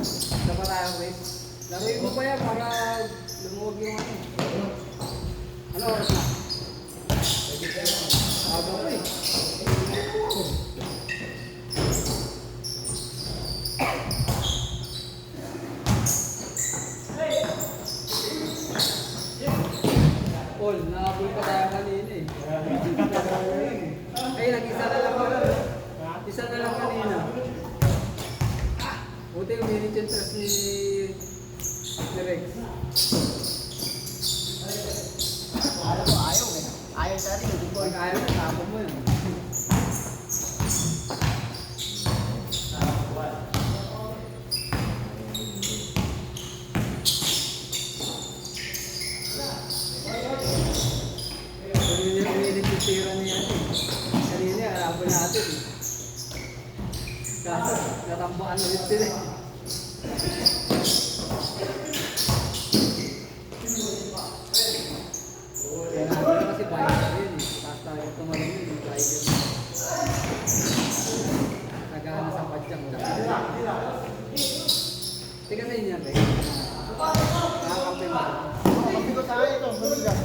Isa pa tayo, Chris. Laruin mo pa yan para lumuwag yung ano. Ano oras na? Aga pa eh. Paul, nakapul pa tayo kanina eh. Ay, nag-isa na lang pala. Isa na lang kanina. Buti uminit yung trust ni Rex. Alam ko, ayaw eh. Ayaw sa rin. Pag ayaw na, tapon mo yun. Uminit yung tira niya eh. Kanina, harapon natin eh. Kaso, natambuan ulit sila eh. Kaya natin kasi bayad na yun eh. Tapos tayo tumalang yun, yung tiger. Nagana sa padyang. Tika sa inyo, Rex. Nakakampi mo. Magbigo sa akin ito. Mabigat.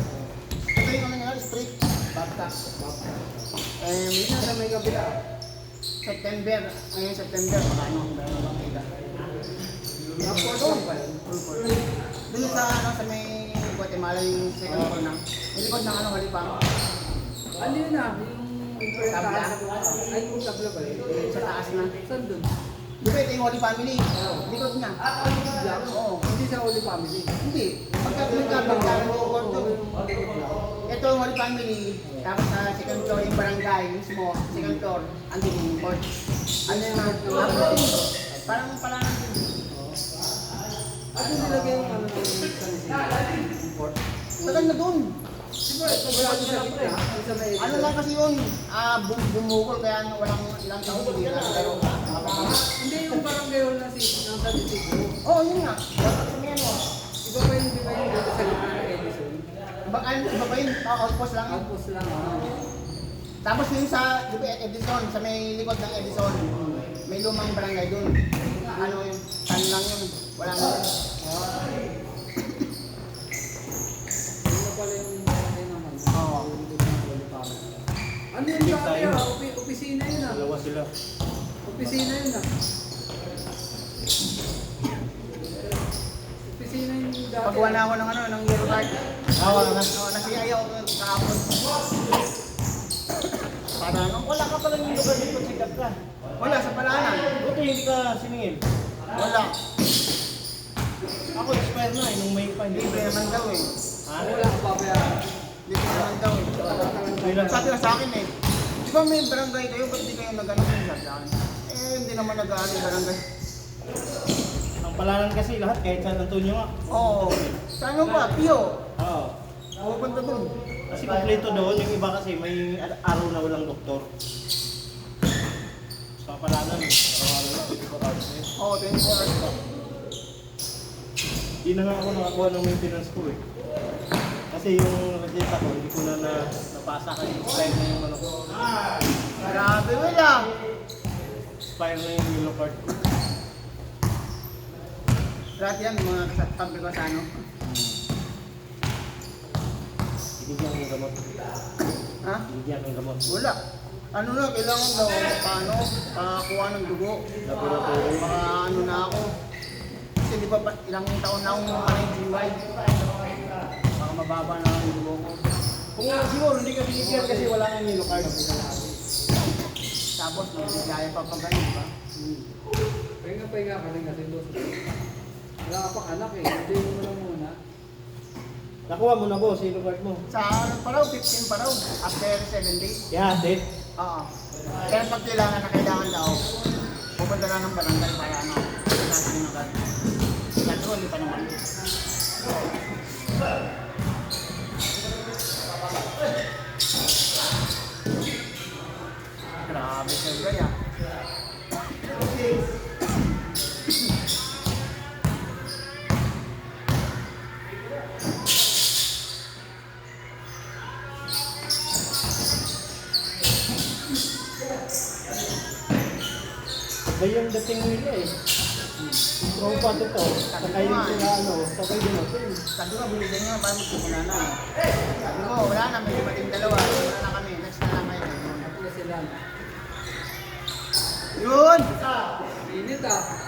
Ito yung ano nga, straight. Babta. Minsan na may kabila. September. Ngayon September. Pakano ang meron lang kita. Naport lang pa yun. Doon sa ano sa may Guatemala yung second floor na. Yung likod ng ano, Halipang. Ano yun na? Yung Tabla? Ay, yung tabla ba yun? Sa taas na. Saan dun? Di ba ito yung Holy Family? Likod niya. Black? Oo. Hindi sa Holy Family. Hindi. Pagka pinagkabagdaran mo court doon. Yung likod lang. Ito yung Holy Family. Tapos sa second floor yung barangay mismo. Second floor. Andun yung court. Ano yung parang Ano nilagay yung ano yung port? tagal na doon. Diba, wala din sa gitna. Isa may Ano lang kasi yun, bumukol kaya walang ilang taon hindi na pero Hindi yung parang gayon na si ng San Isidro. Oo, yun nga. Sa may ano, Iba pa yung di ba yung dito sa gitna ng Edison? iba ba yun? Outpost lang yun. Outpost lang. Tapos yung sa, di ba, Edison, sa may likod ng Edison, may lumang barangay doon. Ano yun, tan lang yun. Wala na. Ano pala yung ano naman? Oo. Ano yun dati ah? Opisina yun ah. Dalawa sila. Opisina yun ah. Opisina yun dati. Pagkuha na ako ng ano, ng yellow card. Wala na. Oo, nasiyayaw ako kahapon. Parang, Wala ka pala yung lugar dito, sikat ka. wala sa palanan. Buti hindi ka siningil. Wala. Ako expire na eh, nung May pa. Libre naman daw eh. Wala ka papayaran. Libre naman daw eh. Sabi na sa akin eh, di ba may barangay kayo, ba't di kayo nag-ano sa akin? Eh, hindi naman nag-ano yung barangay. Ang palanan kasi lahat, kahit San Antonio nga. Oo. Sa ano pa? Pio. Oo. Pupunta dun. Kasi kompleto doon, yung iba kasi may araw na walang doktor. Sa palanan, araw-araw na, 24 hours na yun. Oo, 24 hours pa. Hindi na nga ako nakakuha ng maintenance ko eh. Kasi yung reseta ko, hindi ko na napasa kasi expire na yung ano ko. Grabe, wala. Expire na yung yellow card ko. Lahat yan, mga kasabi ko sa ano. Binigyan ng gamot. Ha? Binigyan ng gamot. Wala. Ano na, kailangan daw, paano, kuha ng dugo. Laboratory. Baka ano na ako. Kasi di ba ilang taon na akong maraming GY. Baka mababa na ang dugo ko. Kung siguro hindi ka binigyan kasi wala nang yellow card. Tapos, gaya pa pag ganun, ba? Pahinga ka rin kasi boss. Wala ka pang anak eh. Hindi mo lang muna. Nakuha mo na boss, yellow card mo. Sa ano pa raw, 15 pa raw. After 7 days. Yeah, date. Oo. Kaya pag kailangan na kailangan daw, pupunta na ng barangay para ano, natin yung agad. Kaso hindi pa naman. Grabe siya gaya. Iba yung dating nila eh. Kung pato po, sakay yung sila ano, sakay din natin. Sabi ko, bilisan nyo, parang magsimula na. Sabi ko, wala na, may dumating dalawa. Wala na kami, next na lang kayo. Tapos sila. Yun! Init ah.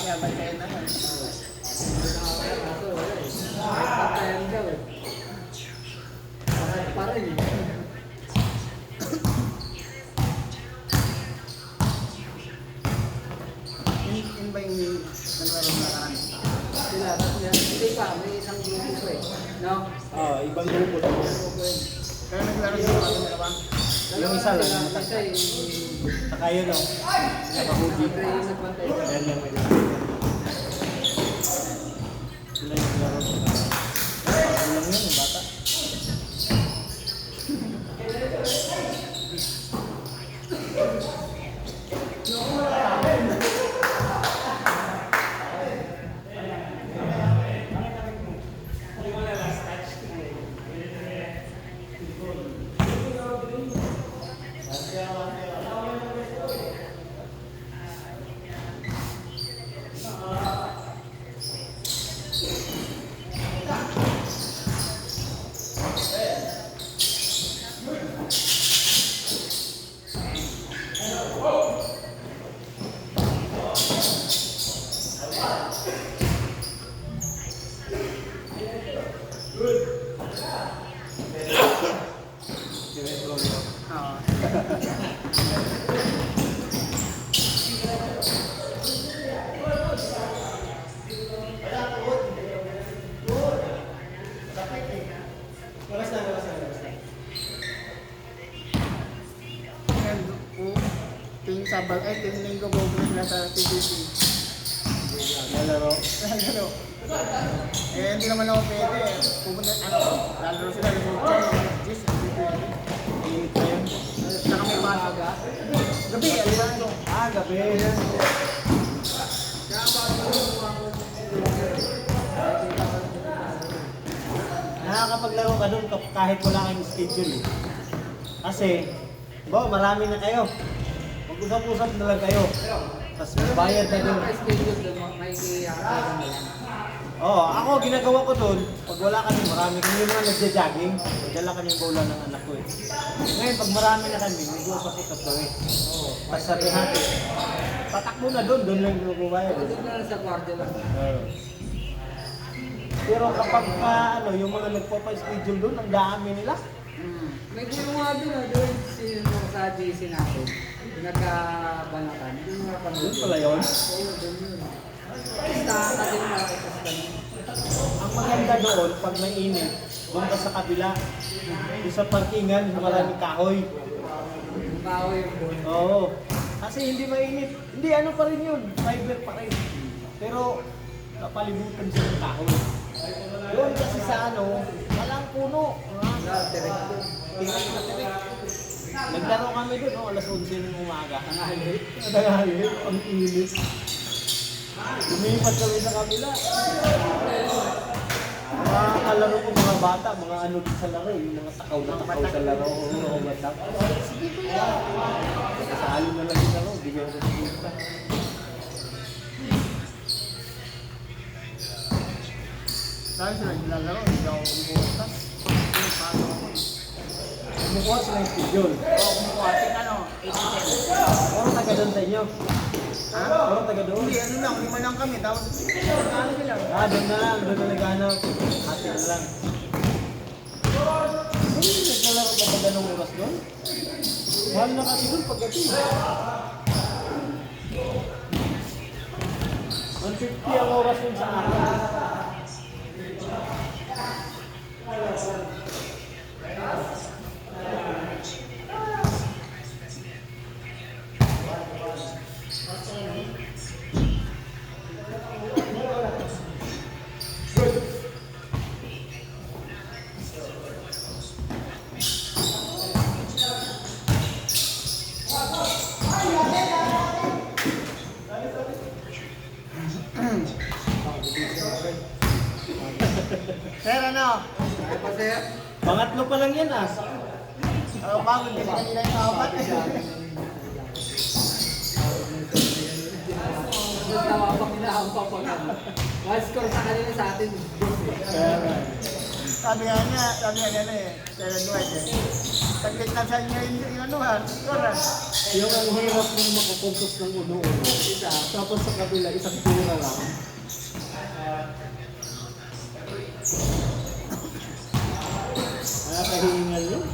Kaya bantayan na lang. Patayan daw eh. Pa rin eh. Yun ba yung nalaro na nakaraan? Sila, tapos yan. Hindi pa, may isang grupo pa eh. No? Ibang grupo to. Kaya naglaro yung mga dalawa. Yung isa lang, yung Isa yung... Saka yun o. Nakahudi. Siyempre yung nagbantay. Ayan lang may lang. Sila yung laro. Ako lang yun, yung bata. Oo. Ting Sabag, ting Linggo bobo sila sa TBC. Lalaro. Lalo. Eh, hindi naman ako pwede. Pupunta, lalaro sila, remote Gis, hindi pwede. Init na yun. Saka may maaga. Gabi, alisan ko. Gabi. Nakakapaglaro ka doon kahit wala kang schedule eh. Kasi, marami na kayo. Mag-usap-usap na lang kayo. Tapos bayad na doon. May schedule doon, may kiyakatayan na lang. Oo, ako ginagawa ko doon, pag wala kami, marami kami yung mga nagja-jogging, dala kami yung bola ng anak ko eh. Ngayon, pag marami na kami, medyo pasok ko eh. Tapos sabi natin, patakbo na doon lang yung bubayad. Doon na lang sa kwarto lang. Pero kapag yung mga nagpapa-schedule doon, ang dami nila. May guro nga doon sa GC natin. Nagkabanatan. Doon nga pa Doon pala yun. Oo, doon yun. Basta kasi makakita sa kanya. Ang maganda doon, pag may init, doon ka sa kabila. Doon sa parkingan, maraming kahoy. Bawa yung buwan. Oo. Kasi hindi mainit. Hindi, ano pa rin yun. Fiber pa rin. Pero, napalibutan siya ng kahoy. Doon kasi sa walang puno. Direkto. Tingnan na tirik. Naglaro kami doon, alas 11 ng umaga. Tanghali. Tanghali, ang init. Lumipat kami sa kabila. Mga kalaro ko, mga bata, mga ano sa laro, yung mga takaw na takaw sa laro. Oo, matak. Sige ko yan. Kasali na lang yung laro, bigyan ko sa kita. Dahil sila nilalaro, hindi ako kumukuha. Kumukuha sila yung schedule. Oo, kumukuha. Tingnan 8 to 10. Pero taga doon sa inyo? Ha? Oo, taga doon. Hindi, ano lang, 5 lang kami. Tapos, ano sila? Doon na lang, doon na naghanap. Ate na lang. Hindi, naglalaro ka pa ganong oras doon? Mahal na kasi doon pagdating. 150 ang oras yun sa akin. Sir, ano? Ay pa sir. Pangatlo pa lang yan ah. Bago din kanila yung apat. Tawabak nila ang papagan. One score sa kanila sa atin. Sabi nga Sir Edward eh. Taglit na sa inyo yung ano ha, score. Yung ang hirap ng makakontos ng uno-uno. Isa. Tapos sa kabila, isang tura lang. Nakakahingal yun.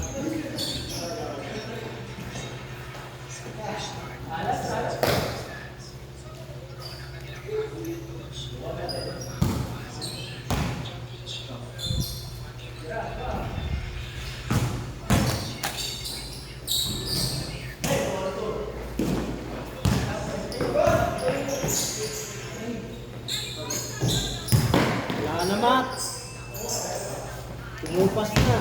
Wala na, Max. Tumupas na.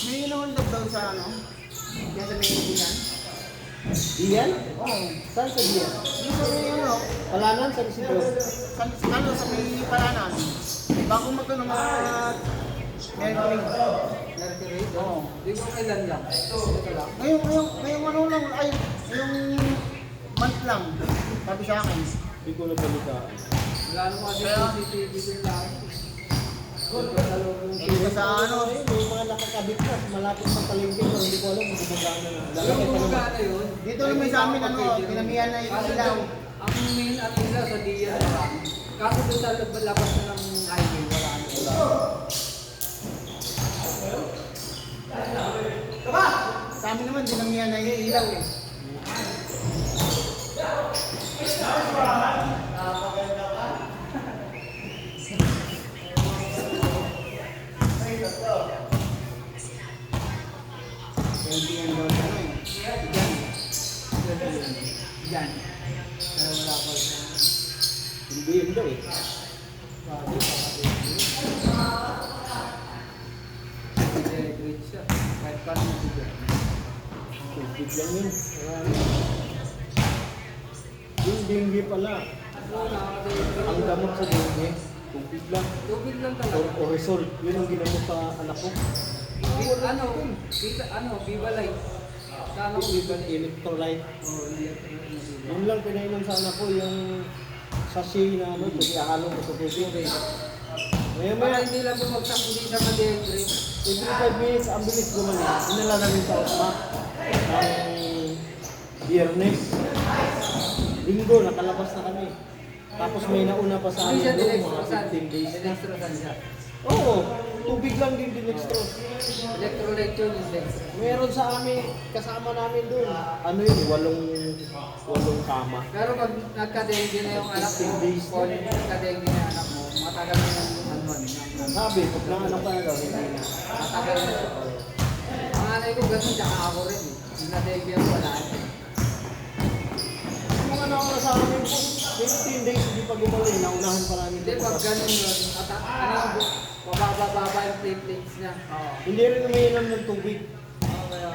May inuundog daw sa ano? Diyan sa may ibigan. Diyan? Oo. Saan sa diyan? Yung sa may ano, Palanan sa Isidro. sa may palanan. Bago magkano mga Mercury. Mercury. Oo. Di ko kailan lang. Ito lang. Ngayong ano lang, ay, ngayong month lang. Sabi sa akin. Hindi ko nabalitaan. Wala naman kasi CCTV din lang. Sa loob ng Hindi sa ano, May mga nakakabit na. Malapit sa palengke. Pero hindi ko alam kung gumagana na. Yung Lalaki pa naman. gumagana yun. dito naman sa amin ano, pinamihan na yung Kaso ilaw. daw, ang main at ilaw sa diyan lang. Kaso doon sa labas na ng highway, wala na. Sa amin naman, dinamihan na yung ilaw eh. Pinamihan daw sa ano eh. Diyan. Pero wala pa siya. Hindi yun daw eh. Great siya. Kahit paano mo siya. Tubig lang yun. Marami. Yung dengue pala. Ang gamot sa dengue. Tubig lang. Tubig lang talaga. O result. Yun ang ginamot sa anak ko. Bibalay. Sana ko bibalay. Electrolyte. Oh, Yun lang pinainom sa anak ko. Yung sachet na ano. Kasi ahalong ko sa tubig. Ngayon Para maya, hindi lang bumagsak hindi siya ma-dehydrate. every 5 minutes, ang bilis gumaling. Inala namin sa OSMA. Ang Biyernes. Linggo, nakalabas na kami. Tapos may nauna pa sa Hindi amin siya doon, mga dinextrosan. 15 days na. Dinextrosan siya. Oo, tubig lang din dinextrose. Electrolyte yun yung dextro. Meron sa amin, kasama namin doon. Ano yun, walong kama. Pero pag nagka-dengue na yung anak mo, 15 days o nagka-dengue na yung anak mo, matagal na yung Sabi, pag nanganak ka na daw, hindi na. matagal na siya. Ang anay ko ganun, tsaka ako rin eh. Yung na-dengue yung wala. Mga nauna sa amin po, 15 days hindi pa gumaling, naunahan pa namin. Hindi, pag ganun yun, mababa yung platelets niya. Hindi rin umiinom ng tubig.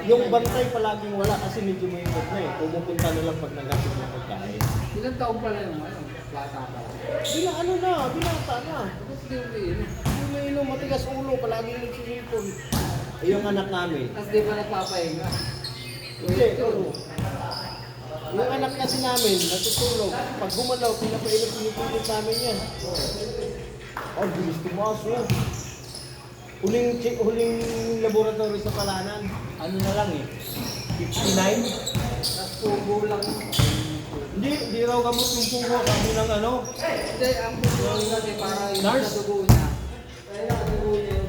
Yung bantay palaging wala kasi medyo may na eh. Pumupunta na lang pag naghatid ng pagkain. Ilang taon pala yung bata pa? Binata na. Tapos di umiinom. Umiinom, matigas ulo, palaging nagsisilpon. Yung anak namin. Tapos di pa nagpapahinga. Hindi, oo. Yung anak kasi namin, natutulog. Pag gumalaw, pinipilit namin yan. Oh, bilis tumaso. Huling laboratory sa Palanan, ano na lang eh, 59? Tapos pugo lang. Hindi raw gamot yung pugo, sabi ng ano. Hindi, ang pugo kasi para yung Nurse? sa dugo niya. Kaya sa dugo niya yun.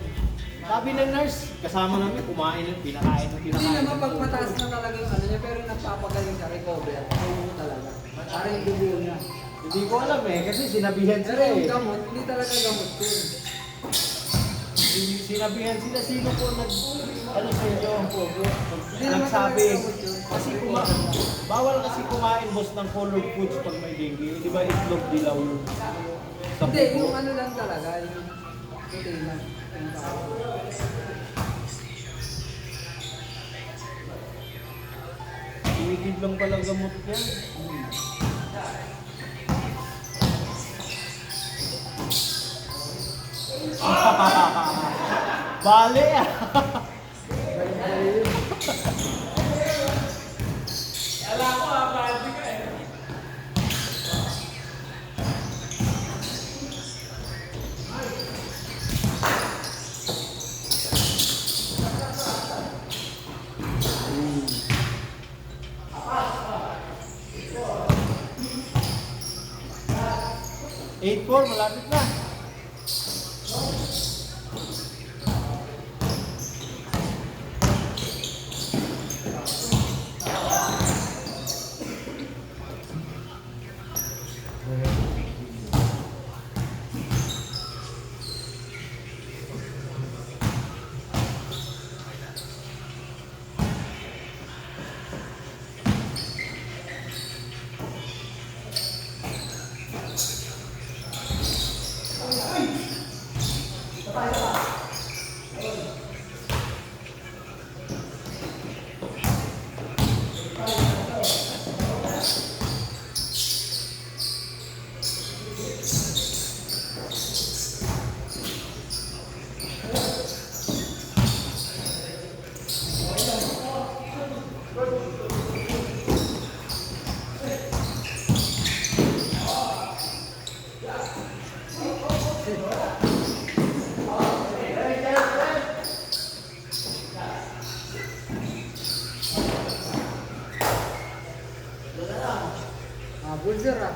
Sabi ng nurse, kasama namin, kumain ng pinakain. Hindi naman pag mataas na talaga yung ano niya, pero nagpapagaling sa recover. Pugo talaga. Para yung dugo niya. Hindi ko alam eh, kasi sinabihan Pero sila yung eh. gamot, hindi talaga gamot yun. Sinabihan sila, sino po ano sa inyo? Hindi naman Nagsabi, talaga gamot yun. kasi bawal kasi kumain boss ng colored foods pag may dengue. Di ba itlog dilaw yun? Sa Hindi, pugo. yung ano lang talaga, yung puti lang. Yung tao. Iwikid lang pala gamot yan. Bale ah! Eight four, malapit na. Bulser ah.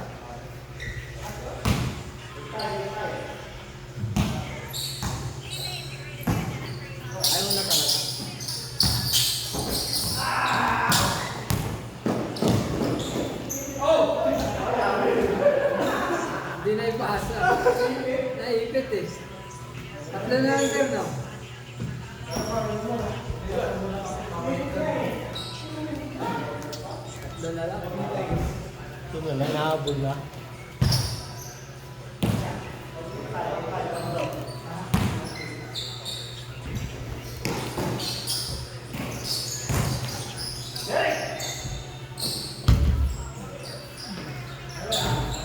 Ayaw na talaga. Hindi na ipasa. Naipit eh. Tatlo na lang sir, no? Tatlo na lang. Ito na lang, nahabol na.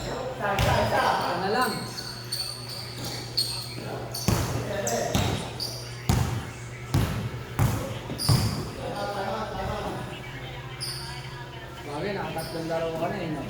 Ito na lang. Bagay, nakatatlong laro ka na eh, no?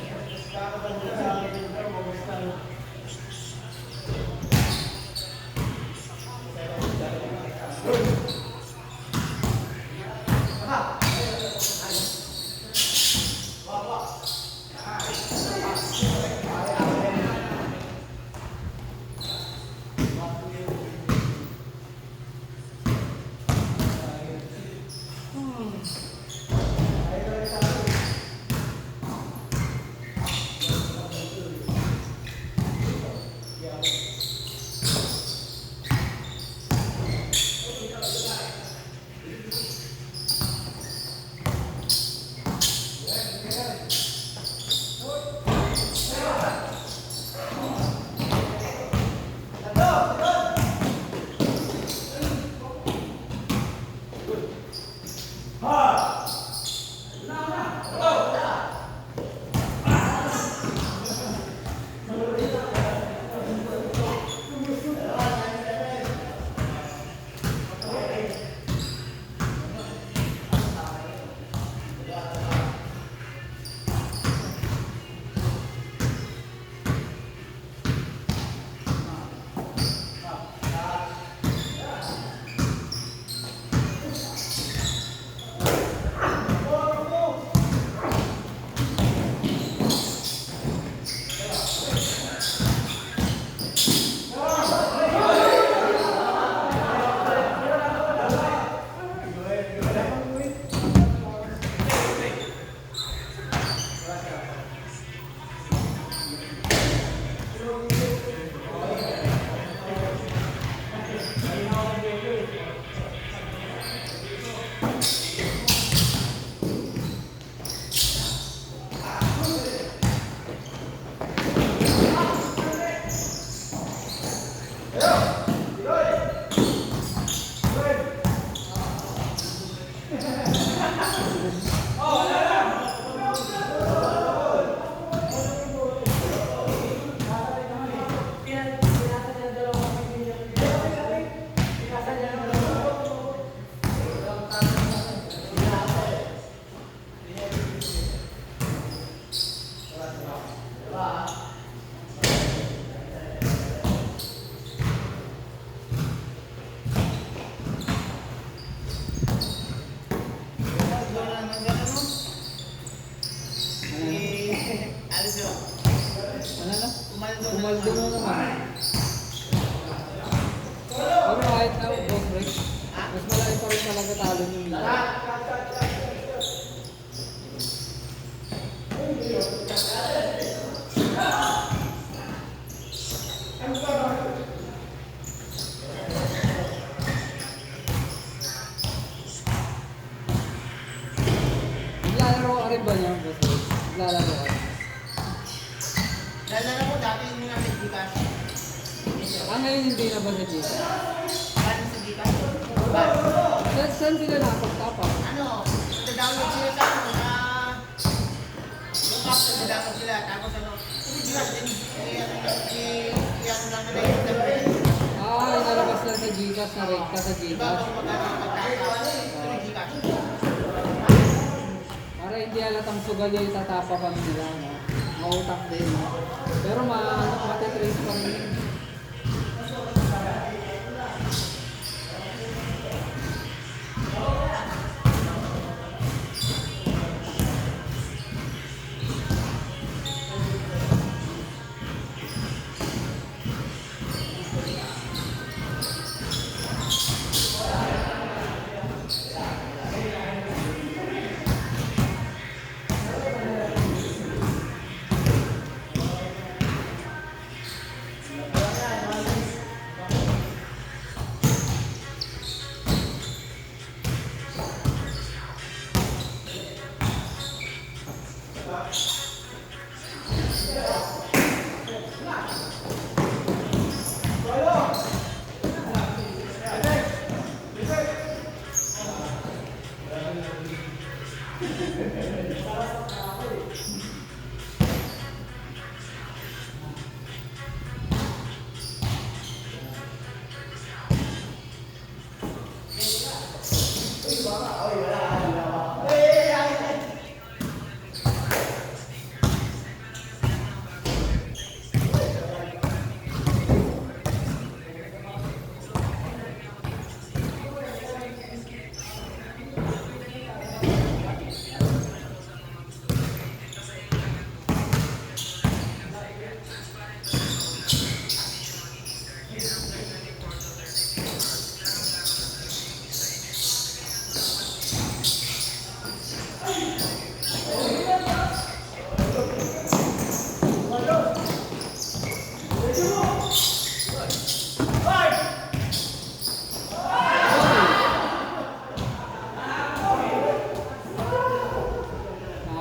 Ano na? Umaldo na. Umaldo na naman. Pero kahit na boss break, mas malaki pa rin talaga talo nyo minsan. Naglalaro ka rin ba niya, boss break? Naglalaro ka. Lalala ko dati yung mga nag-Gcash. Ngayon hindi na ba sa Gcash? Paano sa Gcash? Ba? Saan sila nakapagtapa? Ano? Nag-download sila sa ano na... Yung app nag-download sila. Tapos ano? Gcash din. I-ano lang na yung number. Nalabas lang sa Gcash, na-rekta sa Diba Gcash. kung magkano magkano? Ito yung Gcash. Para hindi halatang sugal yung tatapakan nila, no? Mautak din, no? Pero matitrace pa rin yun.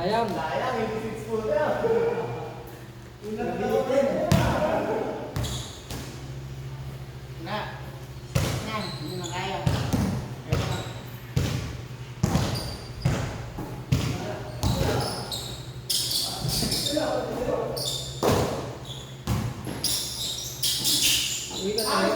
Sayang. Na. Na. Hindi na kaya. Uwi ka tayo.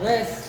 Wes.